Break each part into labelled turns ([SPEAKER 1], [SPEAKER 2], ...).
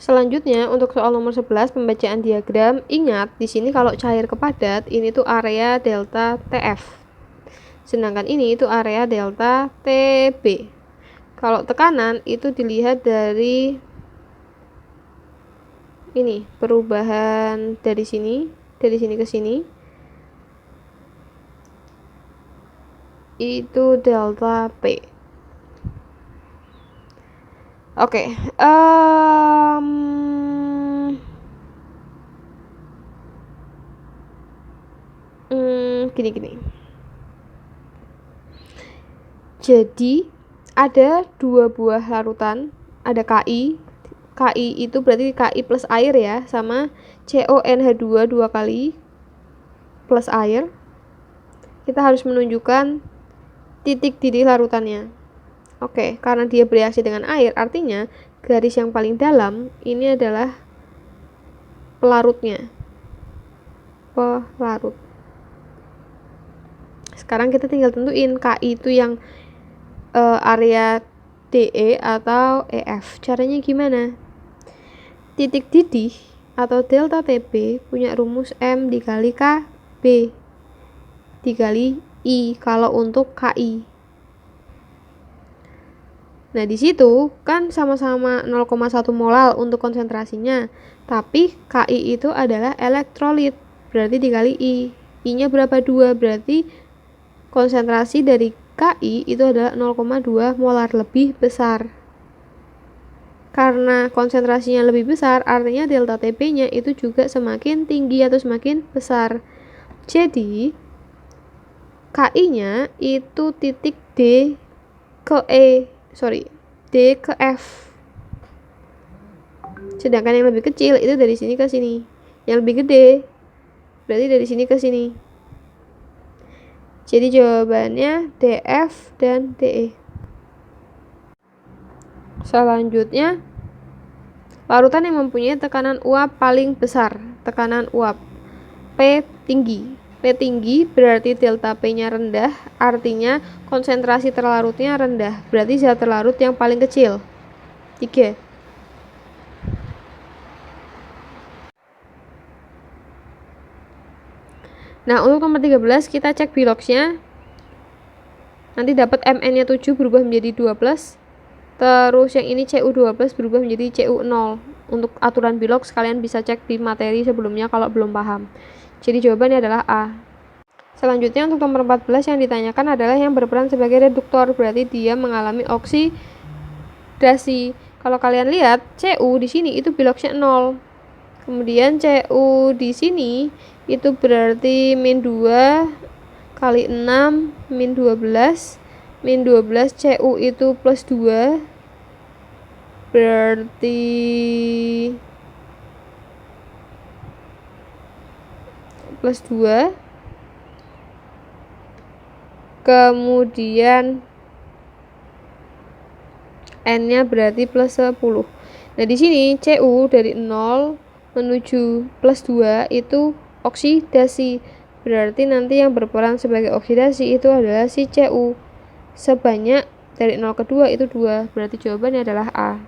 [SPEAKER 1] Selanjutnya untuk soal nomor 11 pembacaan diagram, ingat di sini kalau cair ke padat ini tuh area delta TF. Sedangkan ini itu area delta TB. Kalau tekanan itu dilihat dari ini, perubahan dari sini ke sini. Itu delta P. Oke, gini. Jadi ada dua buah larutan, ada KI. KI itu berarti KI plus air ya, sama CONH2 dua kali plus air. Kita harus menunjukkan titik didih larutannya. Oke, karena dia bereaksi dengan air, artinya garis yang paling dalam ini adalah pelarutnya. Pelarut. Sekarang kita tinggal tentuin KI itu yang area DE atau EF. Caranya gimana? Titik didih atau delta TB punya rumus M dikali KB dikali I kalau untuk KI. Nah, di situ kan sama-sama 0,1 molal untuk konsentrasinya, tapi KI itu adalah elektrolit, berarti dikali I. I-nya berapa? 2, berarti konsentrasi dari KI itu adalah 0,2 molar, lebih besar. Karena konsentrasinya lebih besar, artinya delta TB-nya itu juga semakin tinggi atau semakin besar. Jadi, KI-nya itu titik D ke D ke F. Sedangkan yang lebih kecil itu dari sini ke sini. Yang lebih gede berarti dari sini ke sini. Jadi jawabannya DF dan DE. Selanjutnya, larutan yang mempunyai tekanan uap paling besar. Tekanan uap P tinggi. P tinggi berarti delta P-nya rendah, artinya konsentrasi terlarutnya rendah, berarti zat terlarut yang paling kecil. 3. Nah, untuk nomor 13 kita cek biloxnya. Nanti dapat Mn-nya 7 berubah menjadi 12. Terus yang ini Cu12 berubah menjadi Cu0. Untuk aturan bilox kalian bisa cek di materi sebelumnya kalau belum paham. Jadi jawabannya adalah A. Selanjutnya untuk nomor 14 yang ditanyakan adalah yang berperan sebagai reduktor, berarti dia mengalami oksidasi. Kalau kalian lihat Cu di sini itu biloxnya 0. Kemudian Cu di sini itu berarti min 2 kali 6 min 12. Min 12 Cu itu plus 2 berarti plus 2. Kemudian N-nya berarti plus 10. Nah, di sini Cu dari 0 menuju plus 2 itu oksidasi. Berarti nanti yang berperan sebagai oksidasi itu adalah si Cu. Sebanyak dari 0 ke 2 itu 2. Berarti jawabannya adalah A.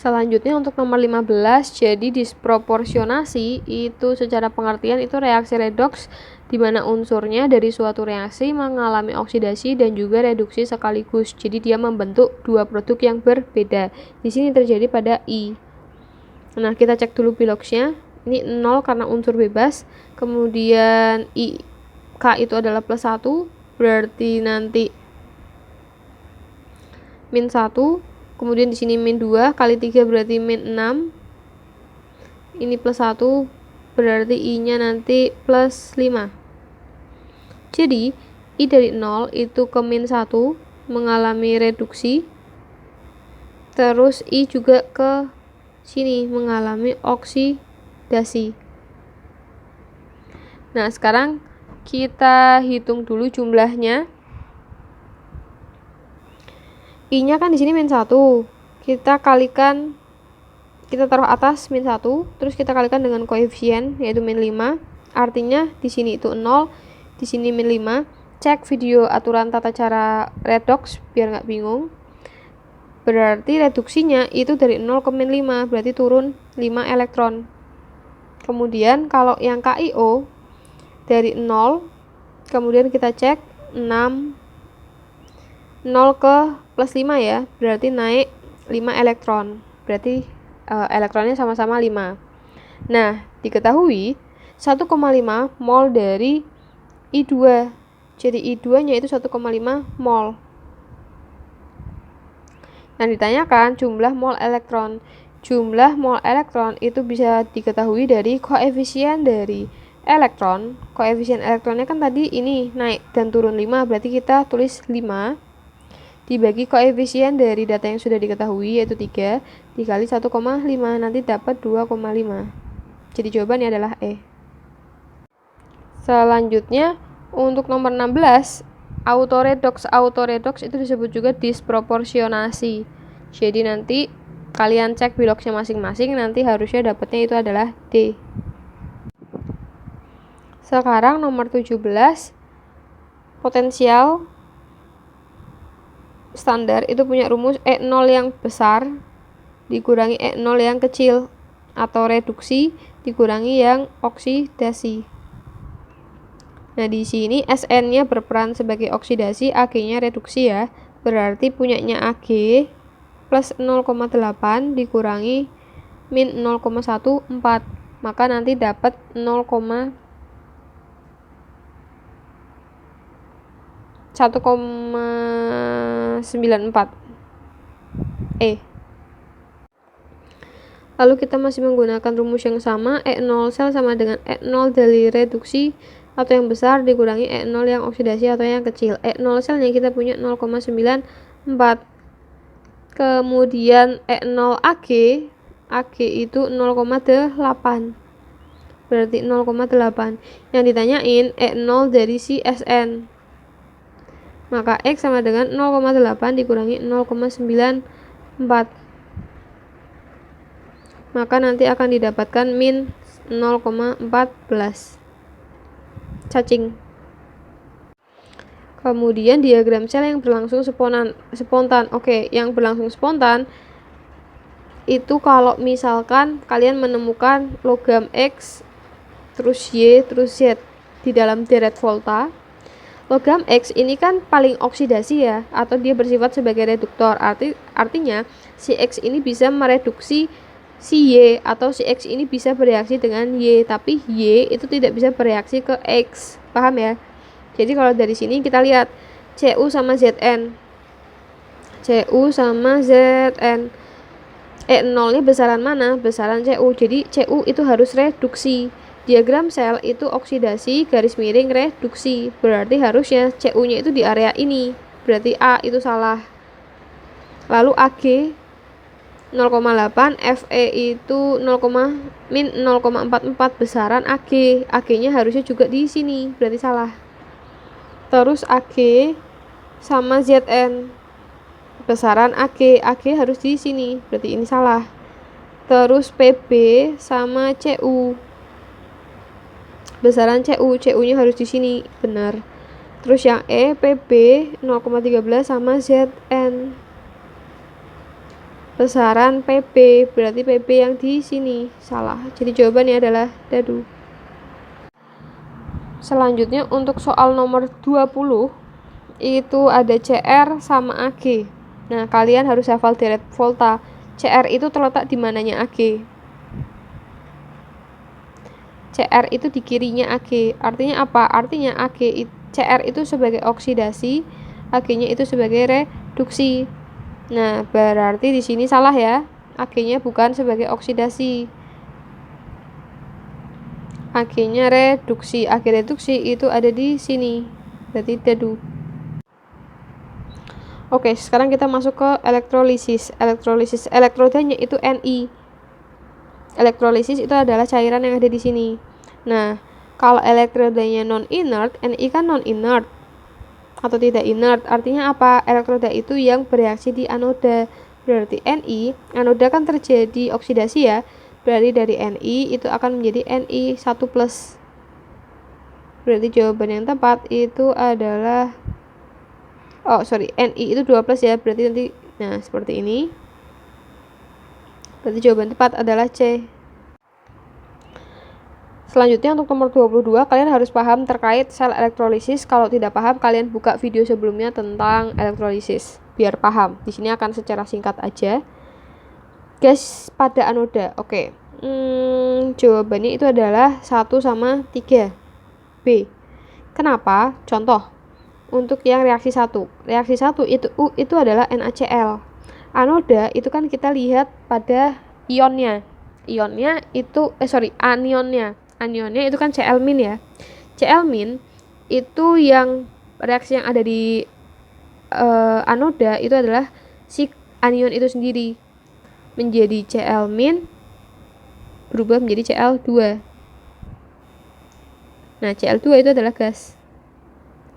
[SPEAKER 1] Selanjutnya untuk nomor 15, jadi disproporsionasi itu secara pengertian itu reaksi redoks di mana unsurnya dari suatu reaksi mengalami oksidasi dan juga reduksi sekaligus. Jadi dia membentuk dua produk yang berbeda. Di sini terjadi pada I. Nah, kita cek dulu biloxnya. Ini 0 karena unsur bebas. Kemudian I K itu adalah plus 1, berarti nanti min 1. Kemudian di sini min 2 kali 3 berarti min 6. Ini plus 1 berarti I-nya nanti plus 5. Jadi I dari 0 itu ke min 1 mengalami reduksi. Terus I juga ke sini mengalami oksidasi. Nah, sekarang kita hitung dulu jumlahnya. I-nya kan di sini min 1. Kita kalikan, kita taruh atas min 1, terus kita kalikan dengan koefisien yaitu min 5. Artinya di sini itu 0, di sini min 5. Cek video aturan tata cara redox biar nggak bingung. Berarti reduksinya itu dari 0 ke min 5, berarti turun 5 elektron. Kemudian kalau yang KIO dari 0, kemudian kita cek 6, 0 ke plus 5 ya, berarti naik 5 elektron. Berarti elektronnya sama-sama 5. Nah, diketahui 1,5 mol dari I2. Jadi I2-nya itu 1,5 mol. Nah, ditanyakan jumlah mol elektron. Jumlah mol elektron itu bisa diketahui dari koefisien dari elektron. Koefisien elektronnya kan tadi ini naik dan turun 5, berarti kita tulis 5 dibagi koefisien dari data yang sudah diketahui yaitu 3 dikali 1,5, nanti dapat 2,5. Jadi jawabannya adalah E. Selanjutnya untuk nomor 16, autoredox itu disebut juga disproporsionasi. Jadi nanti kalian cek bilognya masing-masing, nanti harusnya dapatnya itu adalah D. Sekarang nomor 17, potensial standar itu punya rumus E0 yang besar dikurangi E0 yang kecil atau reduksi dikurangi yang oksidasi. Nah, di sini Sn-nya berperan sebagai oksidasi, Ag-nya reduksi ya. Berarti punyanya Ag plus 0,8 dikurangi min 0,14. Maka nanti dapat 1,94 E. Lalu kita masih menggunakan rumus yang sama, E0 sel sama dengan E0 dari reduksi atau yang besar dikurangi E0 yang oksidasi atau yang kecil. E0 selnya kita punya 0,94. Kemudian E0 Ag itu 0,8. Berarti 0,8. Yang ditanyain E0 dari si Sn. Maka X sama dengan 0,8 dikurangi 0,94. Maka nanti akan didapatkan min 0,14. Cacing. Kemudian diagram sel yang berlangsung spontan. Oke, yang berlangsung spontan itu kalau misalkan kalian menemukan logam X terus Y terus Z di dalam deret volta. Logam X ini kan paling oksidasi ya, atau dia bersifat sebagai reduktor. Artinya si X ini bisa mereduksi si Y, atau si X ini bisa bereaksi dengan Y, tapi Y itu tidak bisa bereaksi ke X. Paham ya? Jadi kalau dari sini kita lihat Cu sama Zn. Cu sama Zn. E0-nya besaran mana? Besaran Cu. Jadi Cu itu harus reduksi. Diagram sel itu oksidasi garis miring reduksi. Berarti harusnya Cu-nya itu di area ini. Berarti A itu salah. Lalu Ag 0,8, Fe itu 0,44 besaran Ag. Ag-nya harusnya juga di sini. Berarti salah. Terus Ag sama Zn. Besaran Ag harus di sini. Berarti ini salah. Terus Pb sama Cu. Besaran Cu-nya harus di sini, benar. Terus yang Pb 0,13 sama Zn. Besaran Pb, berarti Pb yang di sini, salah. Jadi jawabannya adalah dadu. Selanjutnya untuk soal nomor 20, itu ada Cr sama Ag. Nah, kalian harus hafal deret volta. Cr itu terletak di mananya Ag? Cr itu di kirinya Ag. Artinya apa? Artinya Cr itu sebagai oksidasi, Ag-nya itu sebagai reduksi. Nah, berarti di sini salah ya. Ag-nya bukan sebagai oksidasi. Ag-nya reduksi. Ag reduksi itu ada di sini. Berarti dadu. Oke, sekarang kita masuk ke elektrolisis. Elektrodanya itu Ni. Elektrolisis itu adalah cairan yang ada di sini. Nah, kalau elektrodanya non-inert, Ni kan non-inert atau tidak inert. Artinya apa? Elektroda itu yang bereaksi di anoda. Berarti Ni, anoda kan terjadi oksidasi ya. Berarti dari Ni itu akan menjadi Ni1+. Berarti jawaban yang tepat itu adalah Ni itu 2+ ya. Berarti nanti Nah, seperti ini. Berarti jawaban tepat adalah C. Selanjutnya untuk nomor 22, kalian harus paham terkait sel elektrolisis. Kalau tidak paham, kalian buka video sebelumnya tentang elektrolisis biar paham. Di sini akan secara singkat aja. Gas pada anoda. Oke. Jawabannya itu adalah 1 sama 3. B. Kenapa? Contoh. Untuk yang reaksi 1. Reaksi 1 itu adalah NaCl. Anoda itu kan kita lihat pada ionnya. Anionnya. Anionnya itu kan Cl- ya. Cl- itu yang reaksi yang ada di anoda itu adalah si anion itu sendiri menjadi Cl- berubah menjadi Cl2. Nah, Cl2 itu adalah gas.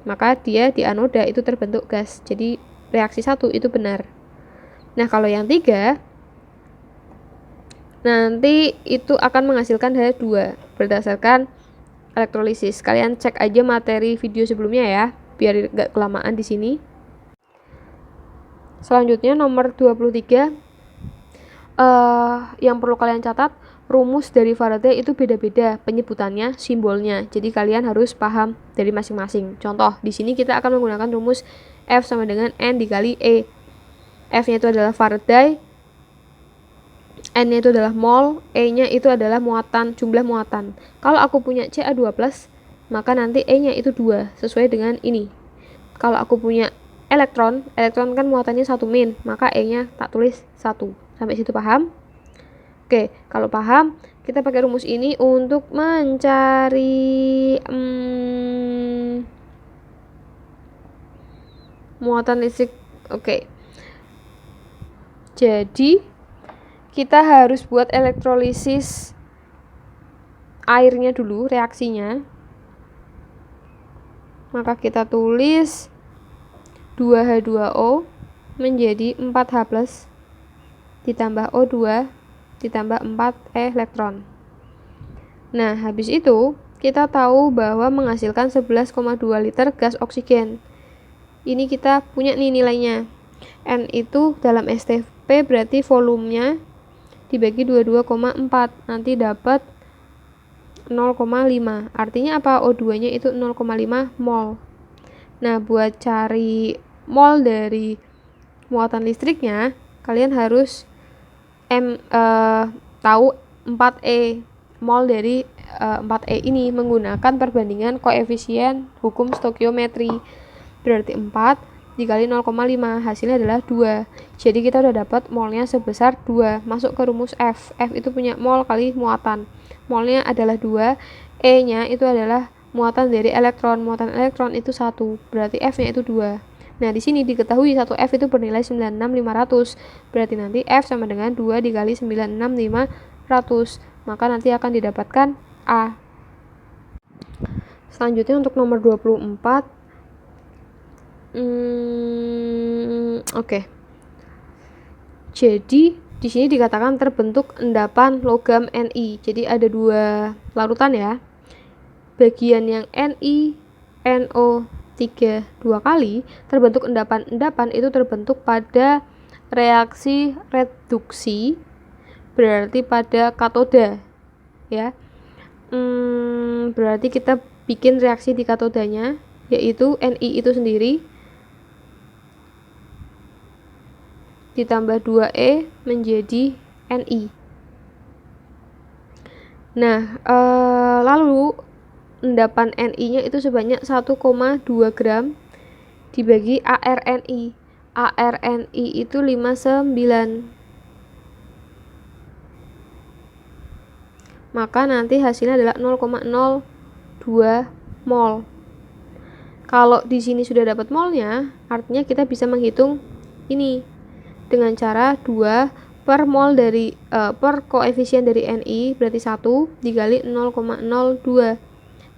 [SPEAKER 1] Maka dia di anoda itu terbentuk gas. Jadi reaksi 1 itu benar. Nah, kalau yang 3 nanti itu akan menghasilkan H2 berdasarkan elektrolisis. Kalian cek aja materi video sebelumnya ya, biar gak kelamaan di sini. Selanjutnya nomor 23. Yang perlu kalian catat, rumus dari Faraday itu beda-beda penyebutannya, simbolnya. Jadi kalian harus paham dari masing-masing. Contoh, di sini kita akan menggunakan rumus F sama dengan N dikali E. F-nya itu adalah Faraday, N-nya itu adalah mol, E-nya itu adalah muatan, jumlah muatan. Kalau aku punya Ca2+, maka nanti E-nya itu 2, sesuai dengan ini. Kalau aku punya elektron kan muatannya 1-, maka E-nya tak tulis 1. Sampai situ paham? Oke, kalau paham, kita pakai rumus ini untuk mencari muatan listrik. Oke. Jadi kita harus buat elektrolisis airnya dulu, reaksinya. Maka kita tulis 2H2O menjadi 4H+ ditambah O2 ditambah 4 elektron. Nah, habis itu kita tahu bahwa menghasilkan 11,2 liter gas oksigen. Ini kita punya nih nilainya. N itu dalam STP berarti volumenya dibagi 22,4, nanti dapat 0,5. Artinya apa? O2-nya itu 0,5 mol. Nah, buat cari mol dari muatan listriknya, kalian harus tahu 4E. Mol dari 4E ini menggunakan perbandingan koefisien hukum stokiometri. Berarti 4 dikali 0,5, hasilnya adalah 2. Jadi kita udah dapat molnya sebesar 2. Masuk ke rumus F. F itu punya mol kali muatan. Molnya adalah 2, E-nya itu adalah muatan dari elektron. Muatan elektron itu 1, berarti F-nya itu 2. Nah, di sini diketahui 1 F itu bernilai 96.500. Berarti nanti F sama dengan 2 dikali 96.500. Maka nanti akan didapatkan A. Selanjutnya untuk nomor 24. Oke. Jadi di sini dikatakan terbentuk endapan logam Ni. Jadi ada 2 larutan ya. Bagian yang Ni, NO3 2 kali terbentuk endapan. Endapan itu terbentuk pada reaksi reduksi, berarti pada katoda ya. Berarti kita bikin reaksi di katodanya, yaitu Ni itu sendiri ditambah 2E menjadi Ni. Nah, lalu endapan Ni-nya itu sebanyak 1,2 gram dibagi ArNi. ArNi itu 59. Maka nanti hasilnya adalah 0,02 mol. Kalau di sini sudah dapat molnya, artinya kita bisa menghitung ini dengan cara 2 per mol dari per koefisien dari Ni berarti 1 dikali 0,02.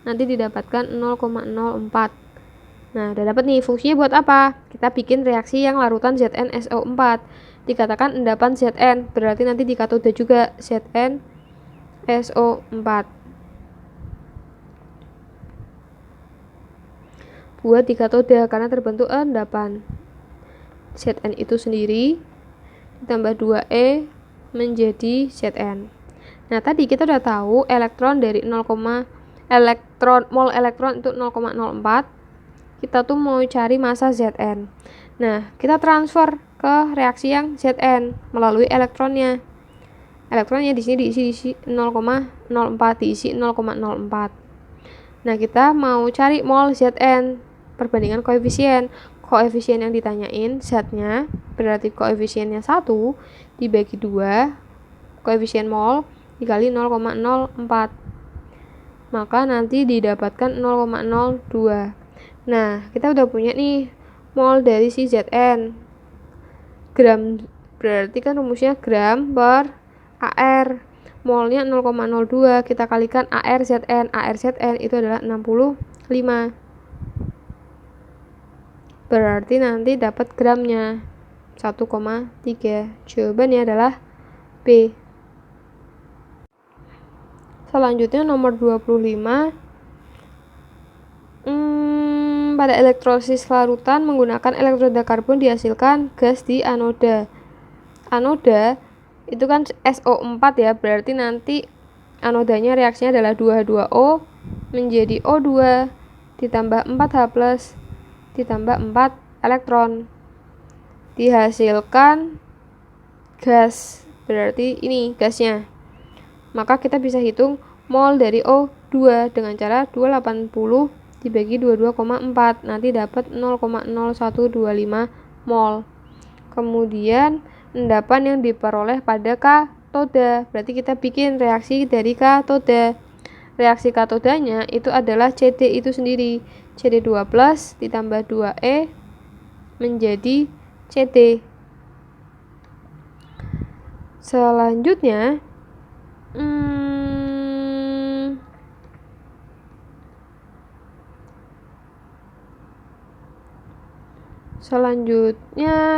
[SPEAKER 1] Nanti didapatkan 0,04. Nah, udah dapat nih fungsinya buat apa? Kita bikin reaksi yang larutan ZnSO4. Dikatakan endapan Zn, berarti nanti di katoda juga ZnSO4. Buat di katoda karena terbentuk endapan. Zn itu sendiri ditambah 2E menjadi Zn. Nah, tadi kita udah tahu elektron dari mol elektron itu 0,04. Kita tuh mau cari massa Zn. Nah, kita transfer ke reaksi yang Zn melalui elektronnya. Elektronnya di sini diisi 0,04, diisi 0,04. Nah, kita mau cari mol Zn, perbandingan koefisien. Koefisien yang ditanyain zatnya, berarti koefisiennya 1 dibagi 2, koefisien mol dikali 0,04. Maka nanti didapatkan 0,02. Nah, kita udah punya nih mol dari si Zn. Gram, berarti kan rumusnya gram per AR. Molnya 0,02, kita kalikan ARZN. ARZN itu adalah 65. Berarti nanti dapat gramnya 1,3. Jawabannya adalah B. Selanjutnya nomor 25. Pada elektrolisis larutan menggunakan elektroda karbon dihasilkan gas di anoda. Anoda itu kan SO4 ya, berarti nanti anodanya reaksinya adalah 2H2O menjadi O2 ditambah 4H+ ditambah 4 elektron. Dihasilkan gas, berarti ini gasnya. Maka kita bisa hitung mol dari O2 dengan cara 280 dibagi 22,4, nanti dapat 0,0125 mol. Kemudian endapan yang diperoleh pada katoda, berarti kita bikin reaksi dari katoda. Reaksi katodanya itu adalah CD itu sendiri, CD2+ ditambah 2E menjadi CD. Selanjutnya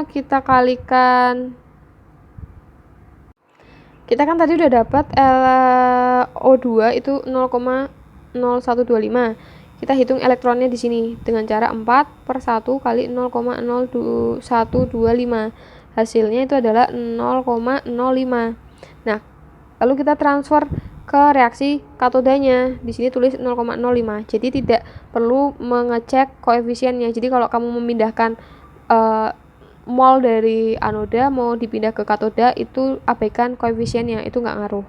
[SPEAKER 1] kita kalikan. Kita kan tadi udah dapat O2 itu 0,0125. Kita hitung elektronnya di sini dengan cara 4/1 kali 0,0125. Hasilnya itu adalah 0,05. Nah, lalu kita transfer ke reaksi katodanya. Di sini tulis 0,05. Jadi tidak perlu mengecek koefisiennya. Jadi kalau kamu memindahkan mol dari anoda mau dipindah ke katoda, itu abaikan koefisiennya, itu nggak ngaruh.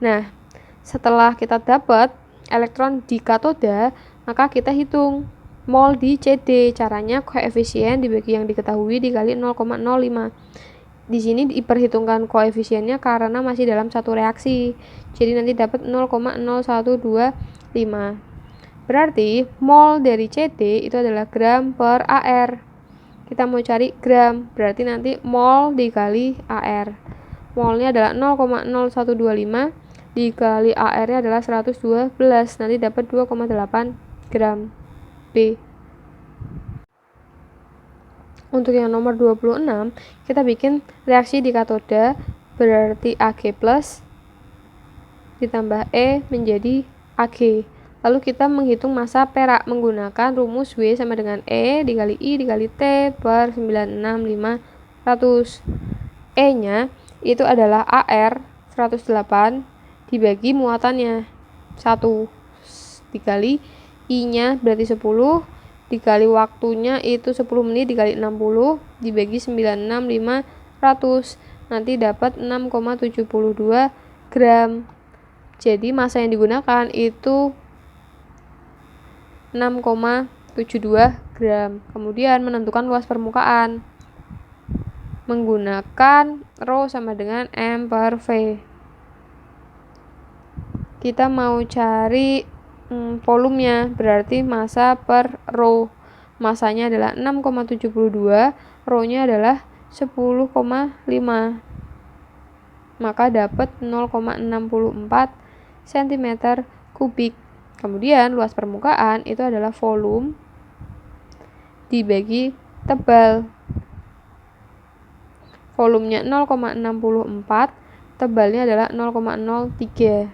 [SPEAKER 1] Nah, setelah kita dapat elektron di katoda, maka kita hitung mol di CD. Caranya koefisien dibagi yang diketahui dikali 0,05. Di sini diperhitungkan koefisiennya karena masih dalam satu reaksi. Jadi nanti dapat 0,0125. Berarti mol dari CD itu adalah gram per AR. Kita mau cari gram, berarti nanti mol dikali AR. Molnya adalah 0,0125 dikali AR-nya adalah 112, nanti dapat 2,8 gram. B. Untuk yang nomor 26, kita bikin reaksi di katoda, berarti Ag+ ditambah E menjadi Ag. Lalu kita menghitung massa perak menggunakan rumus W sama dengan E dikali I dikali T per 96500. E-nya itu adalah AR 108 dibagi muatannya 1 dikali I-nya berarti 10 dikali waktunya itu 10 menit dikali 60 dibagi 96500, nanti dapat 6,72 gram. Jadi massa yang digunakan itu 6,72 gram. Kemudian menentukan luas permukaan menggunakan rho sama dengan M per V. Kita mau cari volumenya, berarti massa per rho. Massanya adalah 6,72, rho-nya adalah 10,5. Maka dapat 0,64 cm3. Kemudian luas permukaan itu adalah volume dibagi tebal. Volumenya 0,64, tebalnya adalah 0,03.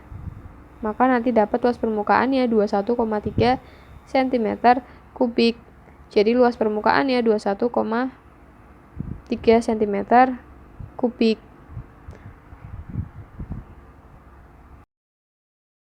[SPEAKER 1] Maka nanti dapat luas permukaannya 21,3 cm3. Jadi luas permukaannya 21,3 3 cm kubik.